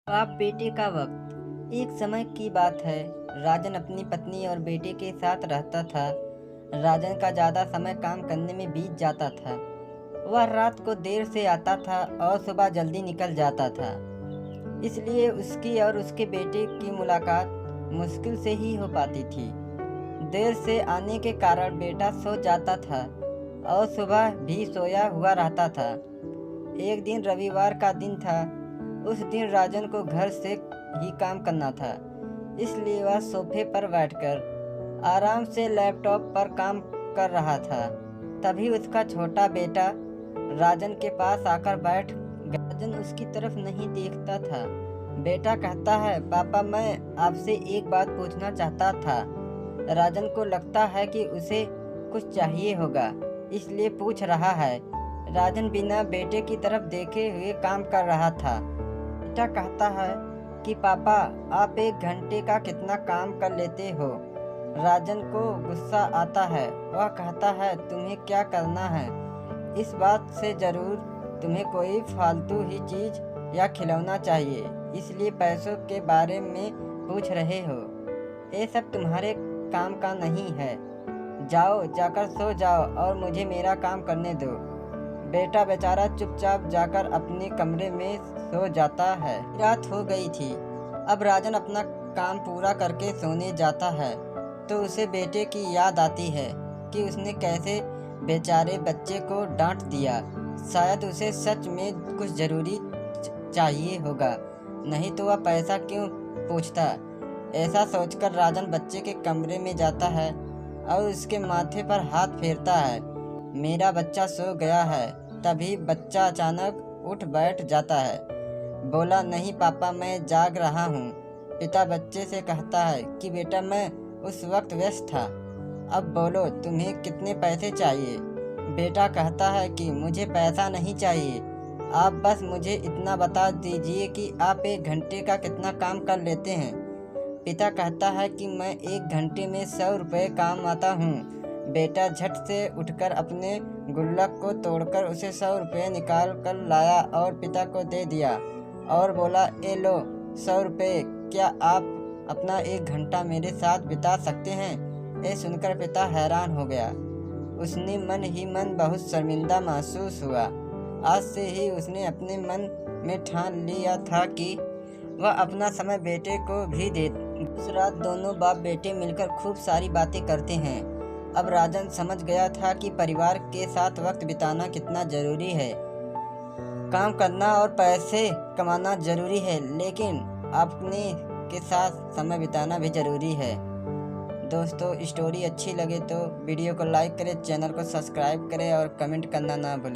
बाप बेटे का वक्त। एक समय की बात है। राजन अपनी पत्नी और बेटे के साथ रहता था। राजन का ज़्यादा समय काम करने में बीत जाता था। वह रात को देर से आता था और सुबह जल्दी निकल जाता था। इसलिए उसकी और उसके बेटे की मुलाकात मुश्किल से ही हो पाती थी। देर से आने के कारण बेटा सो जाता था और सुबह भी सोया हुआ रहता था। एक दिन रविवार का दिन था। उस दिन राजन को घर से ही काम करना था, इसलिए वह सोफे पर बैठकर आराम से लैपटॉप पर काम कर रहा था। तभी उसका छोटा बेटा राजन के पास आकर बैठ गया। राजन उसकी तरफ नहीं देखता था। बेटा कहता है, पापा मैं आपसे एक बात पूछना चाहता था। राजन को लगता है कि उसे कुछ चाहिए होगा, इसलिए पूछ रहा है। राजन बिना बेटे की तरफ देखे हुए काम कर रहा था। बेटा कहता है कि पापा आप 1 घंटे का कितना काम कर लेते हो। राजन को गुस्सा आता है। वह कहता है, तुम्हें क्या करना है? इस बात से ज़रूर तुम्हें कोई फालतू ही चीज़ या खिलौना चाहिए, इसलिए पैसों के बारे में पूछ रहे हो। ये सब तुम्हारे काम का नहीं है। जाओ जाकर सो जाओ और मुझे मेरा काम करने दो। बेटा बेचारा चुपचाप जाकर अपने कमरे में सो जाता है। रात हो गई थी। अब राजन अपना काम पूरा करके सोने जाता है तो उसे बेटे की याद आती है कि उसने कैसे बेचारे बच्चे को डांट दिया। शायद उसे सच में कुछ ज़रूरी चाहिए होगा, नहीं तो वह पैसा क्यों पूछता। ऐसा सोचकर राजन बच्चे के कमरे में जाता है और उसके माथे पर हाथ फेरता है। मेरा बच्चा सो गया है। तभी बच्चा अचानक उठ बैठ जाता है। बोला, नहीं पापा मैं जाग रहा हूँ। पिता बच्चे से कहता है कि बेटा मैं उस वक्त व्यस्त था। अब बोलो तुम्हें कितने पैसे चाहिए? बेटा कहता है कि मुझे पैसा नहीं चाहिए, आप बस मुझे इतना बता दीजिए कि आप 1 घंटे का कितना काम कर लेते हैं। पिता कहता है कि मैं 1 घंटे में 100 रुपये काम आता हूँ। बेटा झट से उठकर अपने गुल्लक को तोड़कर उसे 100 रुपये निकाल कर लाया और पिता को दे दिया और बोला, ए लो 100 रुपये, क्या आप अपना 1 घंटा मेरे साथ बिता सकते हैं? ये सुनकर पिता हैरान हो गया। उसने मन ही मन बहुत शर्मिंदा महसूस हुआ। आज से ही उसने अपने मन में ठान लिया था कि वह अपना समय बेटे को भी दे। उस रात दोनों बाप बेटे मिलकर खूब सारी बातें करते हैं। अब राजन समझ गया था कि परिवार के साथ वक्त बिताना कितना ज़रूरी है। काम करना और पैसे कमाना ज़रूरी है, लेकिन अपने के साथ समय बिताना भी ज़रूरी है। दोस्तों स्टोरी अच्छी लगे तो वीडियो को लाइक करें, चैनल को सब्सक्राइब करें और कमेंट करना ना भूलें।